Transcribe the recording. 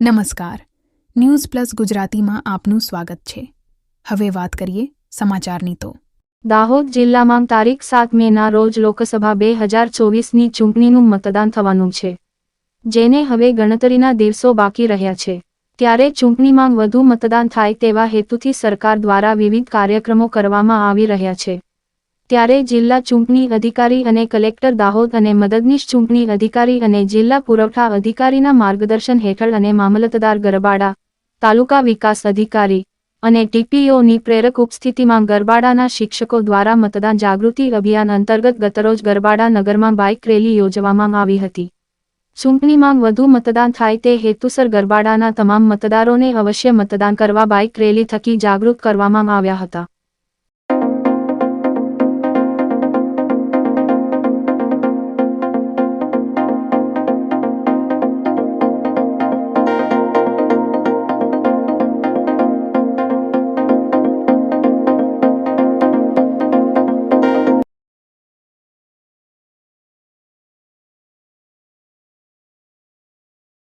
નમસ્કાર, news plus ગુજરાતીમાં આપનું સ્વાગત છે। હવે વાત કરીએ સમાચારની તો દાહોદ જિલ્લામાં તારીખ 7 મેના રોજ લોકસભા 2024ની ચૂંટણીનું મતદાન થવાનું છે, જેને હવે ગણતરીના દિવસો બાકી રહ્યા છે। ત્યારે ચૂંટણીમાં વધુ મતદાન થાય તેવા હેતુથી સરકાર દ્વારા વિવિધ કાર્યક્રમો કરવામાં આવી રહ્યા છે। ત્યારે જિલ્લા ચૂંટણી અધિકારી અને કલેક્ટર દાહોદ અને મદદનીશ ચૂંટણી અધિકારી અને જિલ્લા પુરવઠા અધિકારીના માર્ગદર્શન હેઠળ અને મામલતદાર ગરબાડા, તાલુકા વિકાસ અધિકારી અને ટીપીઓની પ્રેરક ઉપસ્થિતિમાં ગરબાડાના શિક્ષકો દ્વારા મતદાન જાગૃતિ અભિયાન અંતર્ગત ગતરોજ ગરબાડા નગરમાં બાઇક રેલી યોજવામાં આવી હતી। ચૂંટણીમાં વધુ મતદાન થાય તે હેતુસર ગરબાડાના તમામ મતદારોને અવશ્ય મતદાન કરવા બાઇક રેલી થકી જાગૃત કરવામાં આવ્યા હતા।